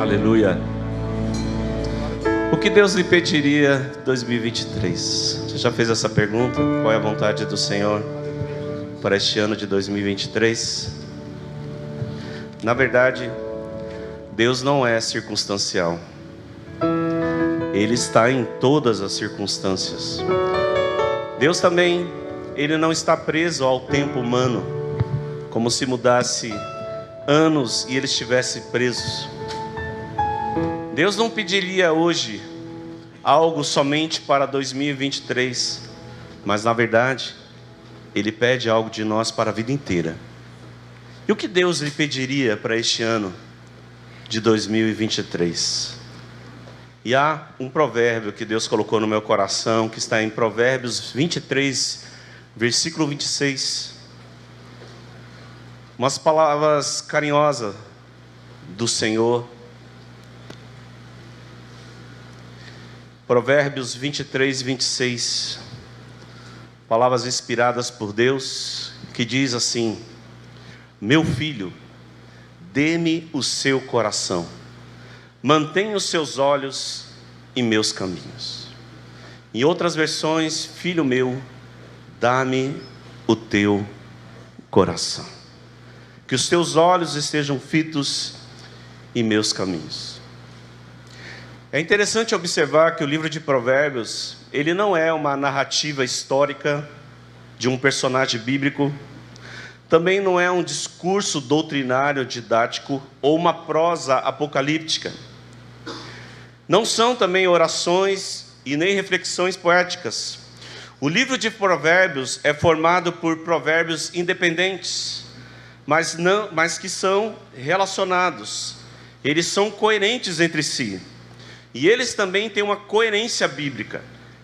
Aleluia. O que Deus lhe pediria em 2023? Você já fez essa pergunta? Qual é a vontade do Senhor para este ano de 2023? Na verdade, Deus não é circunstancial. Ele está em todas as circunstâncias. Deus também, Ele não está preso ao tempo humano, como se mudasse anos e Ele estivesse preso. Deus não pediria hoje algo somente para 2023, mas na verdade, Ele pede algo de nós para a vida inteira. E o que Deus lhe pediria para este ano de 2023? E há um provérbio que Deus colocou no meu coração, que está em Provérbios 23, versículo 26. Umas palavras carinhosas do Senhor. Provérbios 23, 26. Palavras inspiradas por Deus, que diz assim: meu filho, dê-me o seu coração, mantenha os seus olhos em meus caminhos. Em outras versões, filho meu, dá-me o teu coração. Que os teus olhos estejam fitos em meus caminhos. É interessante observar que o livro de Provérbios, ele não é uma narrativa histórica de um personagem bíblico, também não é um discurso doutrinário didático ou uma prosa apocalíptica. Não são também orações e nem reflexões poéticas. O livro de Provérbios é formado por provérbios independentes, mas que são relacionados. Eles são coerentes entre si. E eles também têm uma coerência bíblica.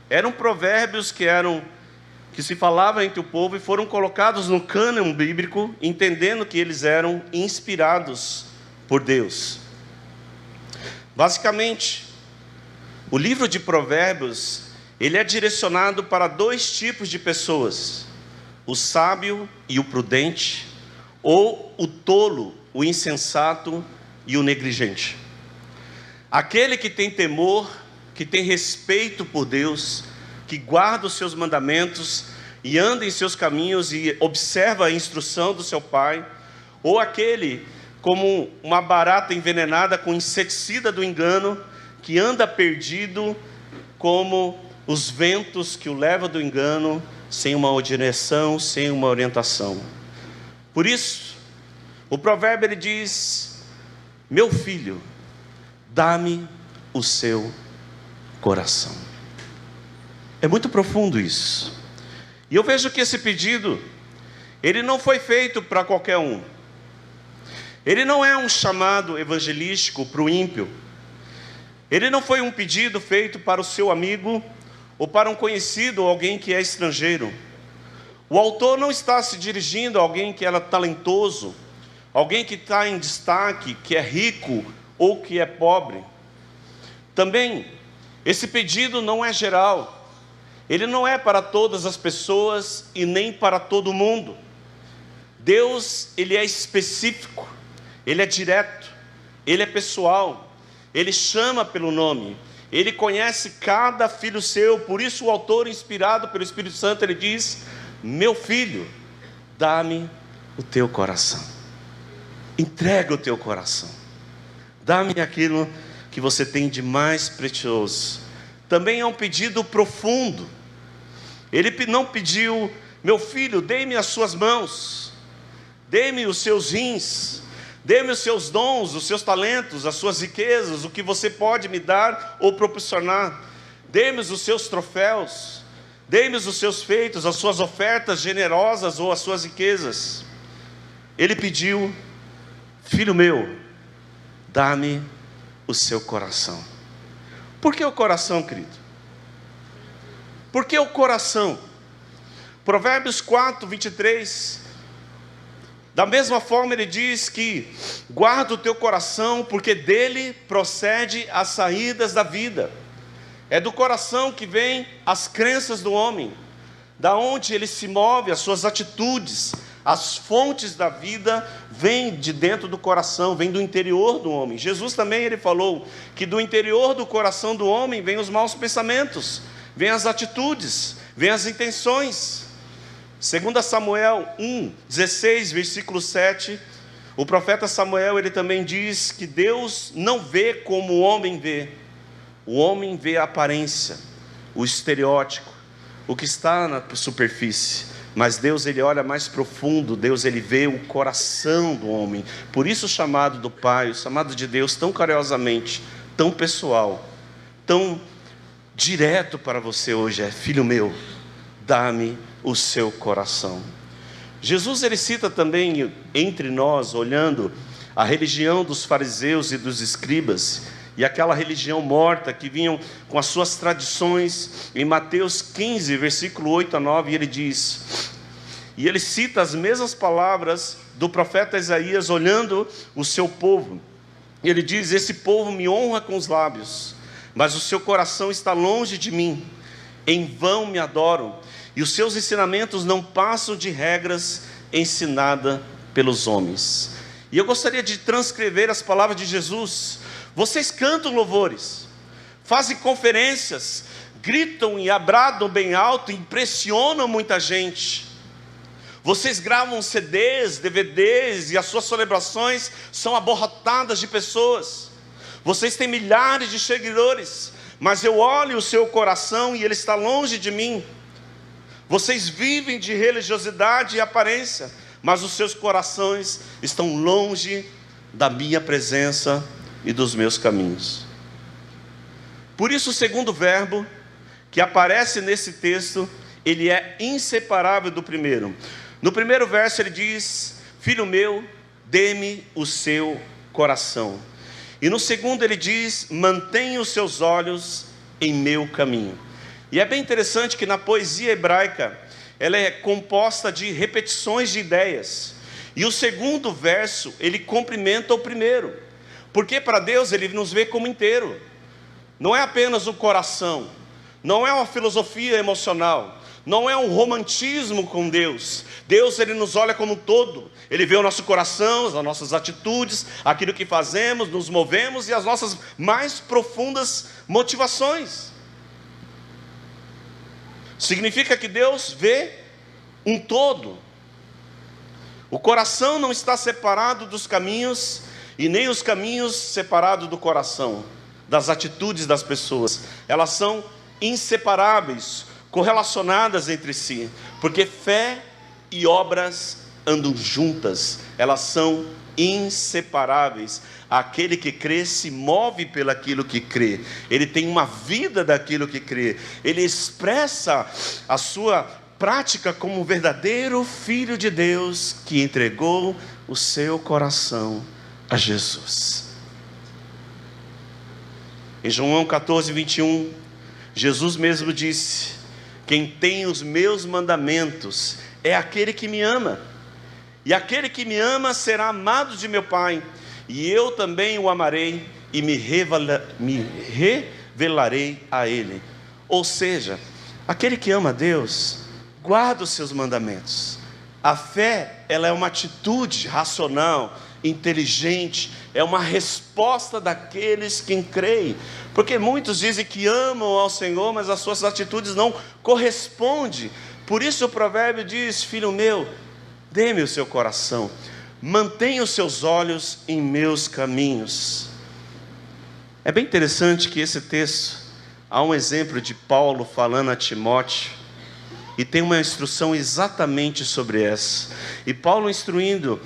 Eram provérbios que se falava entre o povo e foram colocados no cânon bíblico, entendendo que eles eram inspirados por Deus. Basicamente, o livro de Provérbios, ele é direcionado para dois tipos de pessoas: o sábio e o prudente, ou o tolo, o insensato e o negligente. Aquele que tem temor, que tem respeito por Deus, que guarda os seus mandamentos e anda em seus caminhos e observa a instrução do seu pai, ou aquele como uma barata envenenada com inseticida do engano, que anda perdido como os ventos que o levam do engano, sem uma direção, sem uma orientação. Por isso, o provérbio ele diz: meu filho, dá-me o seu coração. É muito profundo isso. E eu vejo que esse pedido, ele não foi feito para qualquer um. Ele não é um chamado evangelístico para o ímpio. Ele não foi um pedido feito para o seu amigo, ou para um conhecido, ou alguém que é estrangeiro. O autor não está se dirigindo a alguém que é talentoso, alguém que está em destaque, que é rico, ou que é pobre. Também, esse pedido não é geral. Ele não é para todas as pessoas e nem para todo mundo. Deus, Ele é específico, Ele é direto, Ele é pessoal, Ele chama pelo nome, Ele conhece cada filho seu. Por isso o autor, inspirado pelo Espírito Santo, ele diz: meu filho, dá-me o teu coração. Entrega o teu coração. Dá-me aquilo que você tem de mais precioso. Também é um pedido profundo. Ele não pediu: meu filho, dê-me as suas mãos, dê-me os seus rins, dê-me os seus dons, os seus talentos, as suas riquezas, o que você pode me dar ou proporcionar. Dê-me os seus troféus, dê-me os seus feitos, as suas ofertas generosas ou as suas riquezas. Ele pediu: filho meu, dá-me o seu coração. Por que o coração, querido? Por que o coração? Provérbios 4, 23. Da mesma forma ele diz que guarda o teu coração, porque dele procede as saídas da vida. É do coração que vem as crenças do homem, da onde ele se move, as suas atitudes, As fontes da vida vêm de dentro do coração, vêm do interior do homem. Jesus também ele falou que do interior do coração do homem vêm os maus pensamentos, vêm as atitudes, vêm as intenções. 2 Samuel 1:16, versículo 7, o profeta Samuel ele também diz que Deus não vê como o homem vê. O homem vê a aparência, o estereótipo, o que está na superfície. Mas Deus ele olha mais profundo, Deus ele vê o coração do homem. Por isso o chamado do Pai, o chamado de Deus tão carinhosamente, tão pessoal, tão direto para você hoje é: filho meu, dá-me o seu coração. Jesus ele cita também entre nós, olhando a religião dos fariseus e dos escribas, e aquela religião morta que vinham com as suas tradições. Em Mateus 15, versículo 8 a 9, ele diz, e ele cita as mesmas palavras do profeta Isaías, olhando o seu povo. Ele diz: esse povo me honra com os lábios, mas o seu coração está longe de mim. Em vão me adoram, e os seus ensinamentos não passam de regras ensinadas pelos homens. E eu gostaria de transcrever as palavras de Jesus. Vocês cantam louvores, fazem conferências, gritam e abradam bem alto, impressionam muita gente. Vocês gravam CDs, DVDs, e as suas celebrações são abarrotadas de pessoas. Vocês têm milhares de seguidores, mas eu olho o seu coração e ele está longe de mim. Vocês vivem de religiosidade e aparência, mas os seus corações estão longe da minha presença e dos meus caminhos. Por isso o segundo verbo que aparece nesse texto, ele é inseparável do primeiro. No primeiro verso ele diz: filho meu, dê-me o seu coração. E no segundo ele diz: mantenha os seus olhos em meu caminho. E é bem interessante que na poesia hebraica, ela é composta de repetições de ideias. E o segundo verso, ele complementa o primeiro. Porque para Deus ele nos vê como inteiro. Não é apenas o coração, não é uma filosofia emocional, não é um romantismo com Deus. Deus ele nos olha como um todo. Ele vê o nosso coração, as nossas atitudes, aquilo que fazemos, nos movemos e as nossas mais profundas motivações. Significa que Deus vê um todo. O coração não está separado dos caminhos, e nem os caminhos separados do coração, das atitudes das pessoas. Elas são inseparáveis, correlacionadas entre si, porque fé e obras andam juntas, elas são inseparáveis. Aquele que crê se move pelaquilo que crê, ele tem uma vida daquilo que crê, ele expressa a sua prática como um verdadeiro filho de Deus, que entregou o seu coração a Jesus. Em João 14, 21, Jesus mesmo disse: quem tem os meus mandamentos é aquele que me ama, e aquele que me ama será amado de meu Pai, e eu também o amarei e me revelarei a ele. Ou seja, aquele que ama a Deus guarda os seus mandamentos. A fé, ela é uma atitude racional, inteligente, é uma resposta daqueles que creem. Porque muitos dizem que amam ao Senhor, mas as suas atitudes não correspondem. Por isso o provérbio diz: filho meu, dê-me o seu coração, mantenha os seus olhos em meus caminhos. É bem interessante que esse texto, há um exemplo de Paulo falando a Timóteo, e tem uma instrução exatamente sobre essa. E Paulo instruindo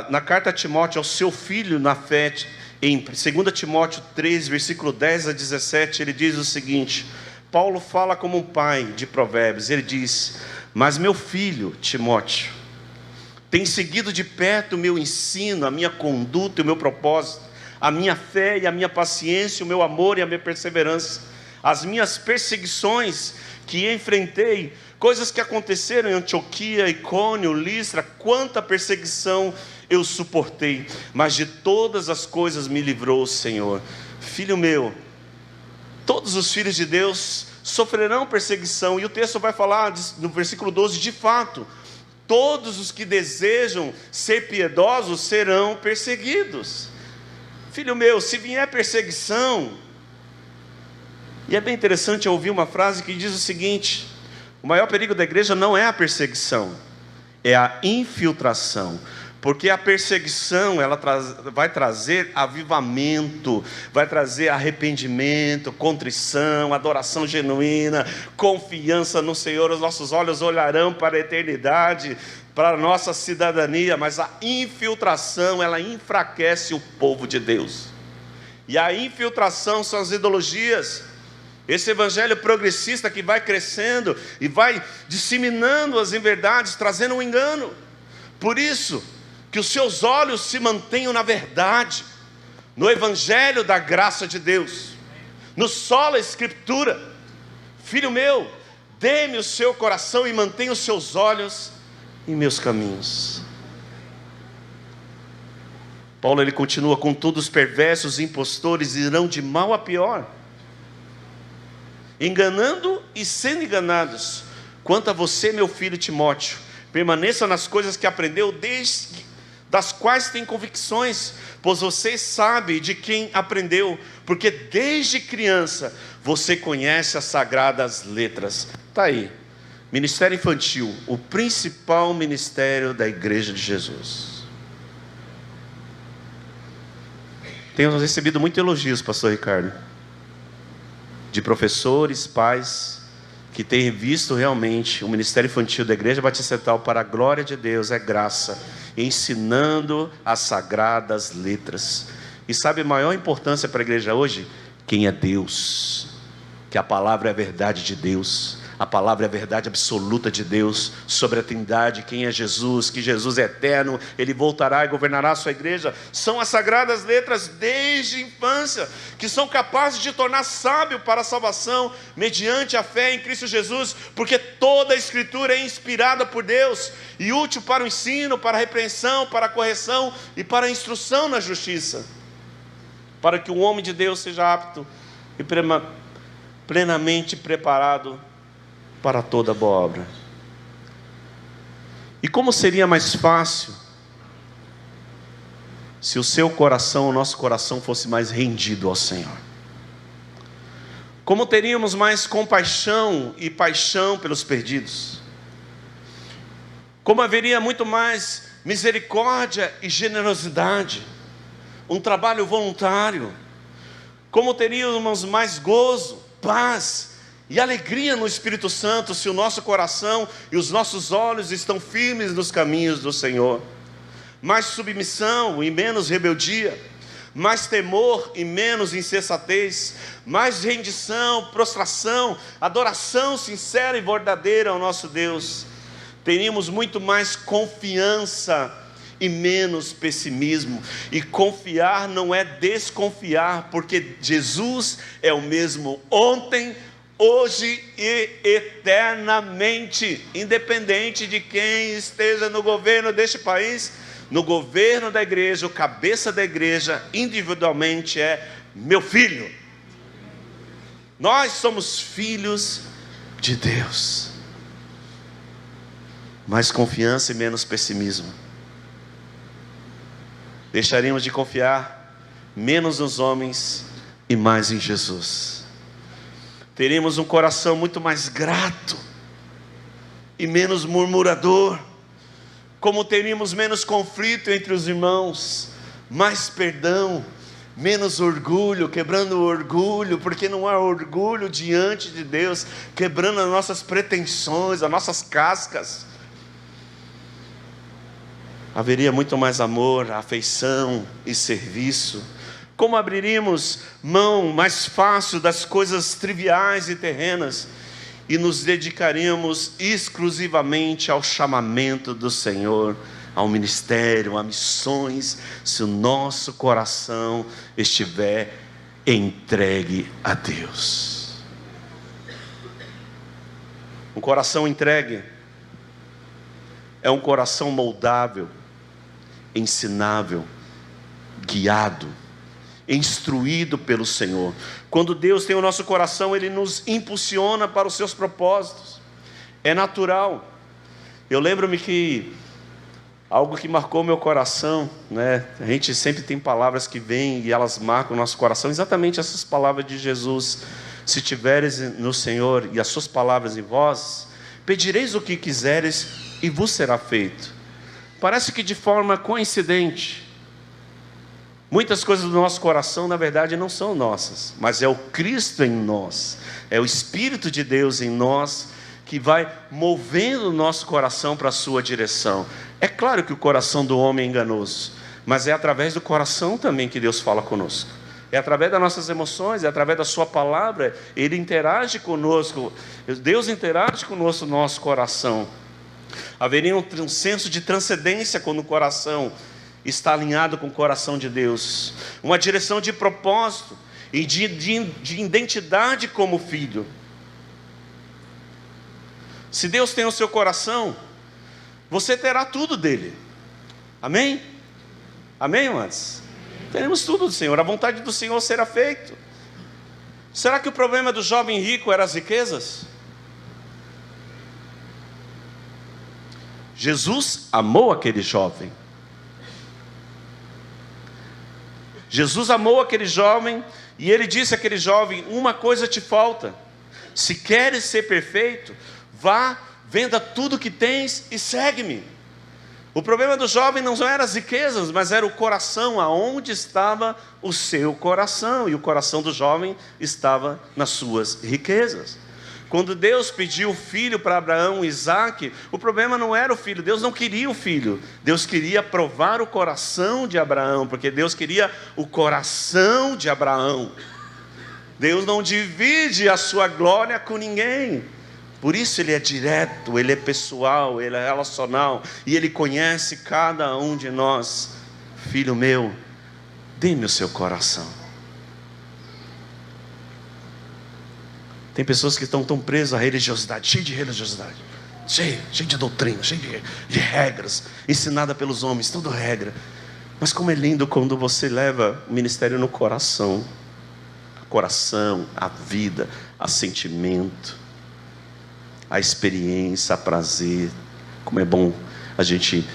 na carta a Timóteo, ao seu filho na fé, em 2 Timóteo 3, versículo 10 a 17, ele diz o seguinte: Paulo fala como um pai de provérbios, ele diz: mas meu filho Timóteo tem seguido de perto o meu ensino, a minha conduta e o meu propósito, a minha fé e a minha paciência, o meu amor e a minha perseverança, as minhas perseguições que enfrentei, coisas que aconteceram em Antioquia, Icônio, Listra, quanta perseguição eu suportei, mas de todas as coisas me livrou o Senhor. Filho meu, todos os filhos de Deus sofrerão perseguição, e o texto vai falar no versículo 12, de fato, todos os que desejam ser piedosos serão perseguidos. Filho meu, se vier perseguição, e é bem interessante eu ouvir uma frase que diz o seguinte: o maior perigo da igreja não é a perseguição, é a infiltração. Porque a perseguição, ela vai trazer avivamento, vai trazer arrependimento, contrição, adoração genuína, confiança no Senhor. Os nossos olhos olharão para a eternidade, para a nossa cidadania. Mas a infiltração, ela enfraquece o povo de Deus. E a infiltração são as ideologias. Esse evangelho progressista que vai crescendo e vai disseminando as inverdades, trazendo um engano. Por isso, que os seus olhos se mantenham na verdade, no evangelho da graça de Deus, no sola escritura. Filho meu, dê-me o seu coração e mantenha os seus olhos em meus caminhos. Paulo ele continua: contudo os perversos e impostores irão de mal a pior, enganando e sendo enganados. Quanto a você, meu filho Timóteo, permaneça nas coisas que aprendeu, das quais tem convicções, pois você sabe de quem aprendeu, porque desde criança você conhece as sagradas letras. Está aí, ministério infantil, o principal ministério da igreja de Jesus. Tenho recebido muitos elogios, pastor Ricardo, de professores, pais, que têm visto realmente o ministério infantil da Igreja Batista Central, para a glória de Deus, é graça, ensinando as sagradas letras. E sabe a maior importância para a igreja hoje? Quem é Deus, que a palavra é a verdade de Deus, a palavra é a verdade absoluta de Deus sobre a Trindade. Quem é Jesus? Que Jesus é eterno, Ele voltará e governará a sua igreja. São as sagradas letras desde a infância, que são capazes de tornar sábio para a salvação, mediante a fé em Cristo Jesus, porque toda a Escritura é inspirada por Deus, e útil para o ensino, para a repreensão, para a correção e para a instrução na justiça, para que o homem de Deus seja apto e plenamente preparado para toda boa obra. E como seria mais fácil se o seu coração, o nosso coração fosse mais rendido ao Senhor? Como teríamos mais compaixão e paixão pelos perdidos? Como haveria muito mais misericórdia e generosidade, um trabalho voluntário? Como teríamos mais gozo, paz e alegria no Espírito Santo, se o nosso coração e os nossos olhos estão firmes nos caminhos do Senhor? Mais submissão e menos rebeldia, mais temor e menos insensatez, mais rendição, prostração, adoração sincera e verdadeira ao nosso Deus. Teríamos muito mais confiança e menos pessimismo. E confiar não é desconfiar, porque Jesus é o mesmo ontem, hoje e eternamente, independente de quem esteja no governo deste país. No governo da igreja, o cabeça da igreja individualmente é meu filho. Nós somos filhos de Deus. Mais confiança e menos pessimismo. Deixaríamos de confiar menos nos homens e mais em Jesus. Teremos um coração muito mais grato e menos murmurador. Como teríamos menos conflito entre os irmãos, mais perdão, menos orgulho, quebrando o orgulho, porque não há orgulho diante de Deus, quebrando as nossas pretensões, as nossas cascas. Haveria muito mais amor, afeição e serviço. Como abriríamos mão mais fácil das coisas triviais e terrenas e nos dedicaríamos exclusivamente ao chamamento do Senhor, ao ministério, a missões, se o nosso coração estiver entregue a Deus. Um coração entregue é um coração moldável, ensinável, guiado, instruído pelo Senhor. Quando Deus tem o nosso coração, Ele nos impulsiona para os seus propósitos. É natural Eu lembro-me que algo que marcou meu coração, né? A gente sempre tem palavras que vêm e elas marcam o nosso coração, exatamente essas palavras de Jesus: se tiveres no Senhor e as suas palavras em vós, pedireis o que quiseres e vos será feito. Parece que de forma coincidente, muitas coisas do nosso coração, na verdade, não são nossas, mas é o Cristo em nós, é o Espírito de Deus em nós, que vai movendo o nosso coração para a sua direção. É claro que o coração do homem é enganoso, mas é através do coração também que Deus fala conosco. É através das nossas emoções, é através da sua palavra, Ele interage conosco, Deus interage conosco no nosso coração. Haveria um senso de transcendência quando o coração está alinhado com o coração de Deus, uma direção de propósito e de identidade como filho. Se Deus tem o seu coração, você terá tudo dele. Amém? Amém, irmãos? Teremos tudo do Senhor, a vontade do Senhor será feita. Será que o problema do jovem rico era as riquezas? Jesus amou aquele jovem. Jesus amou aquele jovem e Ele disse àquele jovem: uma coisa te falta, se queres ser perfeito, vá, venda tudo que tens e segue-me. O problema do jovem não eram as riquezas, mas era o coração, aonde estava o seu coração, e o coração do jovem estava nas suas riquezas. Quando Deus pediu o filho para Abraão, Isaque, o problema não era o filho, Deus não queria o filho, Deus queria provar o coração de Abraão, porque Deus queria o coração de Abraão. Deus não divide a sua glória com ninguém, por isso Ele é direto, Ele é pessoal, Ele é relacional, e Ele conhece cada um de nós. Filho meu, dê-me o seu coração. Tem pessoas que estão tão presas à religiosidade, cheio de religiosidade, cheio de doutrina, cheio de regras, ensinada pelos homens, tudo regra. Mas como é lindo quando você leva o ministério no coração, a vida, a sentimento, a experiência, a prazer. Como é bom a gente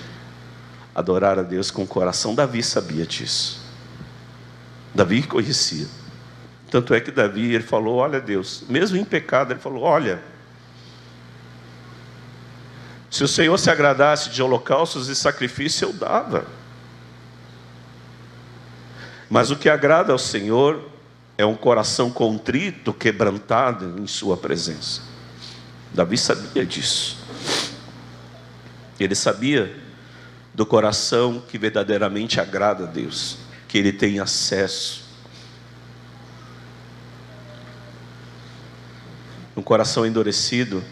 adorar a Deus com o coração. Davi sabia disso, Davi conhecia. Tanto é que Davi, ele falou: olha Deus, mesmo em pecado, ele falou: olha, se o Senhor se agradasse de holocaustos e sacrifícios, eu dava. Mas o que agrada ao Senhor é um coração contrito, quebrantado em sua presença. Davi sabia disso. Ele sabia do coração que verdadeiramente agrada a Deus, que ele tem acesso. Um coração endurecido,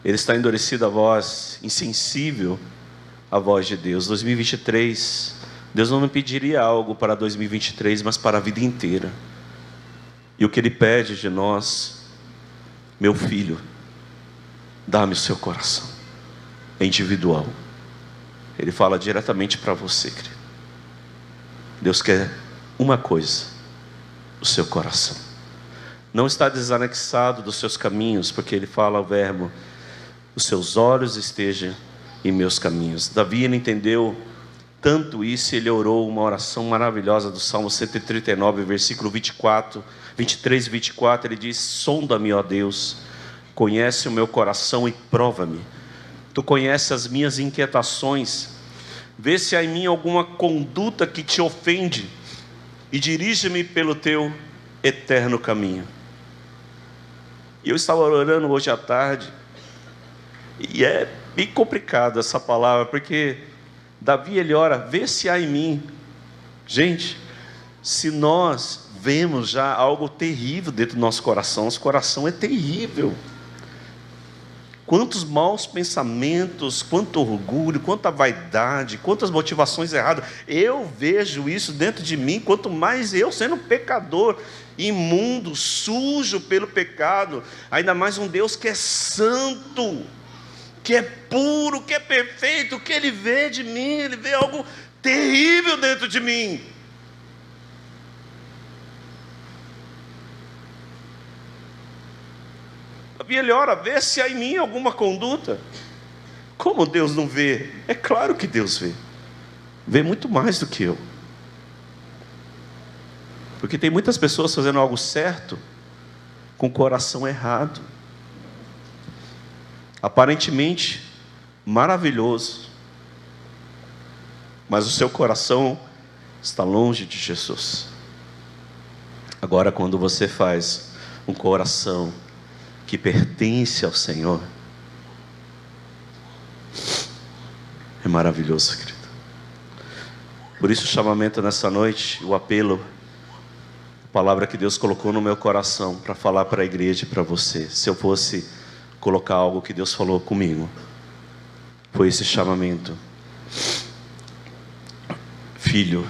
ele está endurecido à voz, insensível à voz de Deus. 2023, Deus não me pediria algo para 2023, mas para a vida inteira. E o que Ele pede de nós: meu filho, dá-me o seu coração, é individual. Ele fala diretamente para você, querido. Deus quer uma coisa: o seu coração. Não está desanexado dos seus caminhos, porque Ele fala o verbo: os seus olhos estejam em meus caminhos. Davi, ele entendeu tanto isso, ele orou uma oração maravilhosa do Salmo 139, versículo 23 e 24, ele diz: sonda-me, ó Deus, conhece o meu coração e prova-me. Tu conheces as minhas inquietações, vê se há em mim alguma conduta que te ofende, e dirige-me pelo teu eterno caminho. E eu estava orando hoje à tarde, e é bem complicado essa palavra, porque Davi, ele ora: vê se há em mim. Gente, se nós vemos já algo terrível dentro do nosso coração é terrível. Quantos maus pensamentos, quanto orgulho, quanta vaidade, quantas motivações erradas. Eu vejo isso dentro de mim, quanto mais eu sendo pecador, imundo, sujo pelo pecado, ainda mais um Deus que é santo, que é puro, que é perfeito. O que Ele vê de mim? Ele vê algo terrível dentro de mim. E ele ora: vê se há em mim alguma conduta. Como Deus não vê? É claro que Deus vê. Vê muito mais do que eu. Porque tem muitas pessoas fazendo algo certo com o coração errado. Aparentemente maravilhoso, mas o seu coração está longe de Jesus. Agora, quando você faz um coração que pertence ao Senhor, é maravilhoso, querido. Por isso o chamamento nessa noite, o apelo, a palavra que Deus colocou no meu coração para falar para a igreja e para você. Se eu fosse colocar algo que Deus falou comigo, foi esse chamamento: filho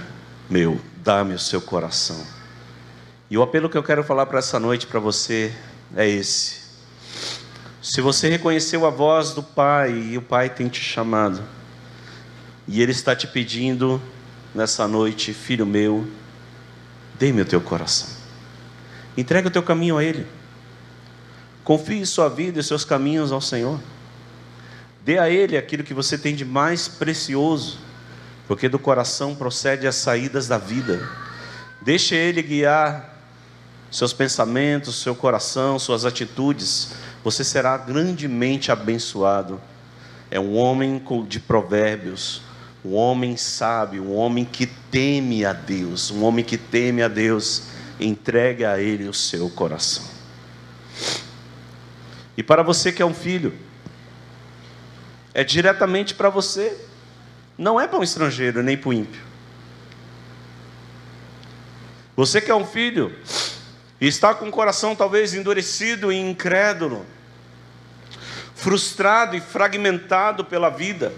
meu, dá-me o seu coração. E o apelo que eu quero falar para essa noite para você é esse: se você reconheceu a voz do Pai e o Pai tem te chamado, e Ele está te pedindo nessa noite, filho meu, dê-me o teu coração, entrega o teu caminho a Ele, confie sua vida e seus caminhos ao Senhor, dê a Ele aquilo que você tem de mais precioso, porque do coração procede as saídas da vida. Deixe Ele guiar seus pensamentos, seu coração, suas atitudes. Você será grandemente abençoado. É um homem de provérbios, um homem sábio, um homem que teme a Deus. Um homem que teme a Deus, entregue a Ele o seu coração. E para você que é um filho, é diretamente para você, não é para um estrangeiro, nem para o ímpio. Você que é um filho e está com o coração talvez endurecido e incrédulo, frustrado e fragmentado pela vida,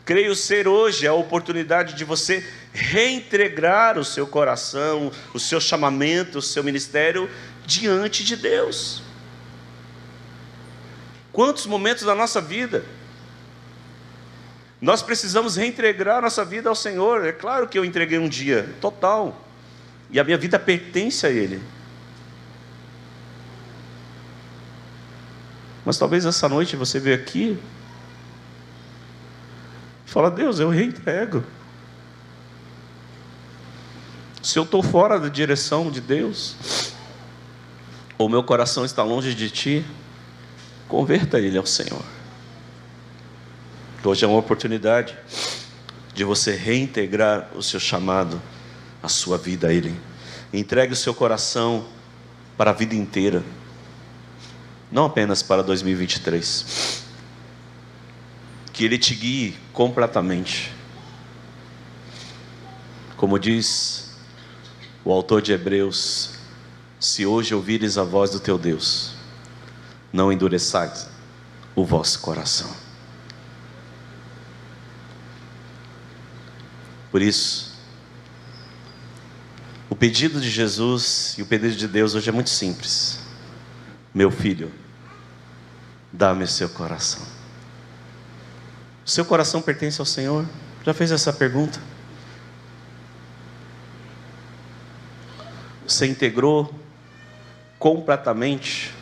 creio ser hoje a oportunidade de você reintegrar o seu coração, o seu chamamento, o seu ministério diante de Deus. Quantos momentos da nossa vida nós precisamos reintegrar nossa vida ao Senhor? É claro que eu entreguei um dia, total, e a minha vida pertence a Ele. Mas talvez essa noite você veio aqui e fala: Deus, eu reintrego. Se eu estou fora da direção de Deus, ou meu coração está longe de Ti, converta ele ao Senhor. Hoje é uma oportunidade de você reintegrar o seu chamado, a sua vida a Ele. Entregue o seu coração para a vida inteira, não apenas para 2023. Que Ele te guie completamente. Como diz o autor de Hebreus: se hoje ouvires a voz do teu Deus, não endureçais o vosso coração. Por isso, o pedido de Jesus e o pedido de Deus hoje é muito simples: meu filho, dá-me o seu coração. O seu coração pertence ao Senhor? Já fez essa pergunta? Você integrou completamente?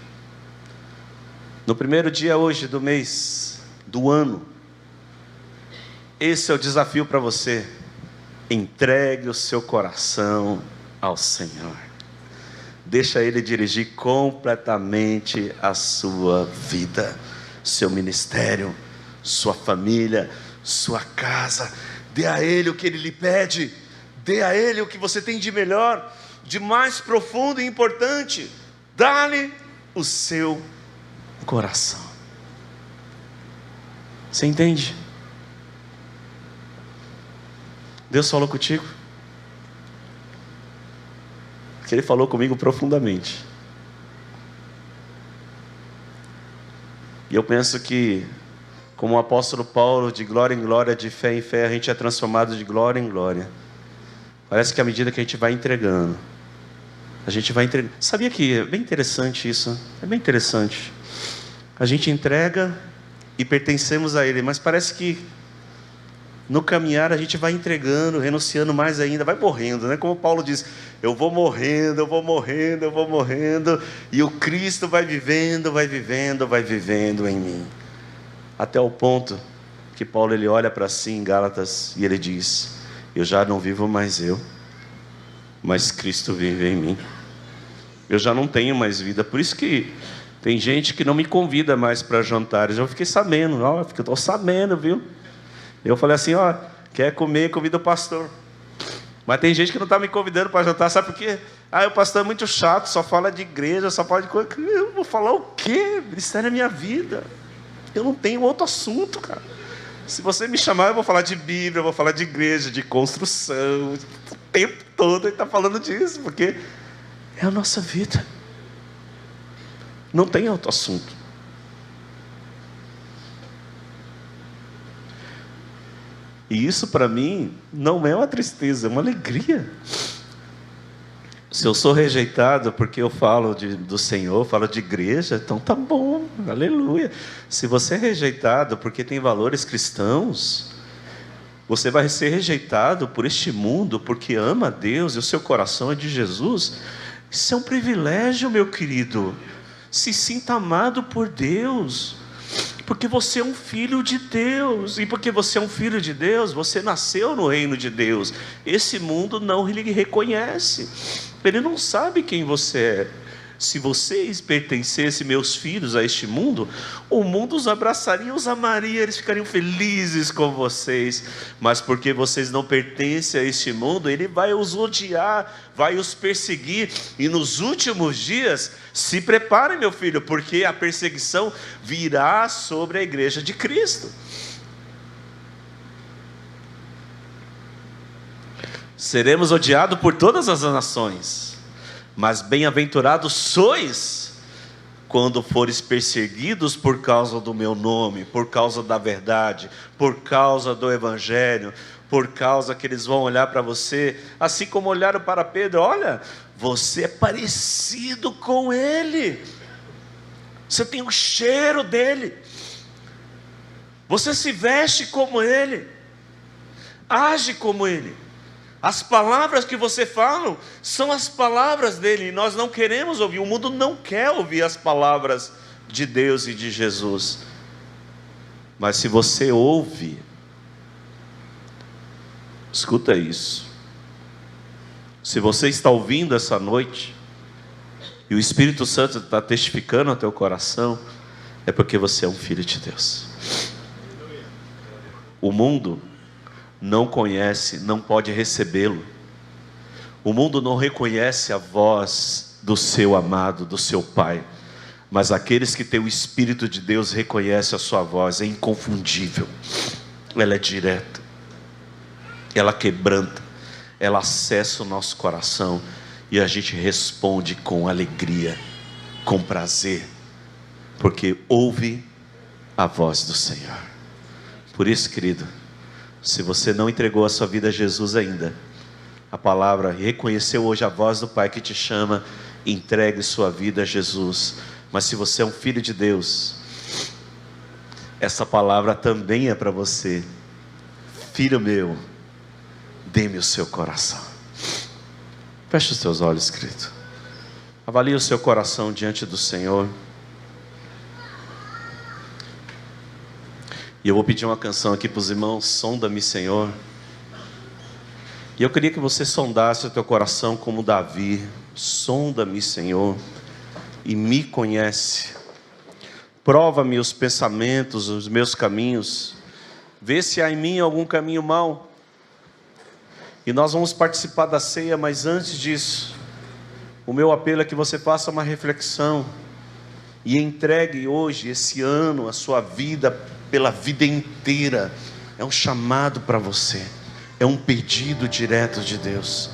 No primeiro dia hoje do mês, do ano, esse é o desafio para você. Entregue o seu coração ao Senhor. Deixa Ele dirigir completamente a sua vida, seu ministério, sua família, sua casa. Dê a Ele o que Ele lhe pede. Dê a Ele o que você tem de melhor, de mais profundo e importante. Dá-lhe o seu coração. Você entende? Deus falou contigo? Que Ele falou comigo profundamente. E eu penso que, como o apóstolo Paulo, de glória em glória, de fé em fé, a gente é transformado de glória em glória. Parece que à medida que a gente vai entregando, a gente vai entregando. Sabia que é bem interessante isso? É bem interessante. A gente entrega e pertencemos a Ele, mas parece que no caminhar a gente vai entregando, renunciando mais ainda, vai morrendo, né? Como Paulo diz: eu vou morrendo, eu vou morrendo, eu vou morrendo, e o Cristo vai vivendo, vai vivendo, vai vivendo em mim. Até o ponto que Paulo ele olha para si em Gálatas e ele diz: eu já não vivo mais eu, mas Cristo vive em mim. Eu já não tenho mais vida. Por isso que tem gente que não me convida mais para jantares. Eu fiquei sabendo, eu estou sabendo, viu? Eu falei assim, quer comer, convida o pastor. Mas tem gente que não está me convidando para jantar, sabe por quê? O pastor é muito chato, só fala de igreja, só fala de coisa. Eu vou falar o quê? Ministério é minha vida. Eu não tenho outro assunto, cara. Se você me chamar, eu vou falar de Bíblia, eu vou falar de igreja, de construção. O tempo todo ele está falando disso, porque é a nossa vida. Não tem outro assunto. E isso para mim não é uma tristeza, é uma alegria. Se eu sou rejeitado porque eu falo do Senhor, falo de igreja, então tá bom, aleluia. Se você é rejeitado porque tem valores cristãos, você vai ser rejeitado por este mundo porque ama a Deus e o seu coração é de Jesus. Isso é um privilégio, meu querido. Se sinta amado por Deus, porque você é um filho de Deus, e porque você é um filho de Deus, você nasceu no reino de Deus. Esse mundo não lhe reconhece, ele não sabe quem você é. Se vocês pertencessem, meus filhos, a este mundo, o mundo os abraçaria, os amaria, eles ficariam felizes com vocês. Mas porque vocês não pertencem a este mundo, ele vai os odiar, vai os perseguir. E nos últimos dias, se prepare, meu filho, porque a perseguição virá sobre a igreja de Cristo. Seremos odiados por todas as nações. Mas bem-aventurados sois quando fores perseguidos por causa do meu nome, por causa da verdade, por causa do evangelho, por causa que eles vão olhar para você, assim como olharam para Pedro. Olha, você é parecido com ele, você tem o cheiro dele, você se veste como ele, age como ele. As palavras que você fala são as palavras dele, e nós não queremos ouvir, o mundo não quer ouvir as palavras de Deus e de Jesus. Mas se você ouve, escuta isso, se você está ouvindo essa noite, e o Espírito Santo está testificando ao teu coração, é porque você é um filho de Deus. O mundo não conhece, não pode recebê-lo. O mundo não reconhece a voz do seu amado, do seu Pai. Mas aqueles que têm o Espírito de Deus reconhecem a sua voz, é inconfundível. Ela é direta, ela quebranta, ela acessa o nosso coração, e a gente responde com alegria, com prazer, porque ouve a voz do Senhor. Por isso, querido, se você não entregou a sua vida a Jesus ainda, a palavra reconheceu hoje a voz do Pai que te chama, entregue sua vida a Jesus. Mas se você é um filho de Deus, essa palavra também é para você. Filho meu, dê-me o seu coração. Feche os seus olhos, querido. Avalie o seu coração diante do Senhor. E eu vou pedir uma canção aqui para os irmãos. Sonda-me, Senhor. E eu queria que você sondasse o teu coração como Davi. Sonda-me, Senhor, e me conhece. Prova-me os pensamentos, os meus caminhos. Vê se há em mim algum caminho mau. E nós vamos participar da ceia, mas antes disso, o meu apelo é que você faça uma reflexão e entregue hoje, esse ano, a sua vida pela vida inteira. É um chamado para você, é um pedido direto de Deus.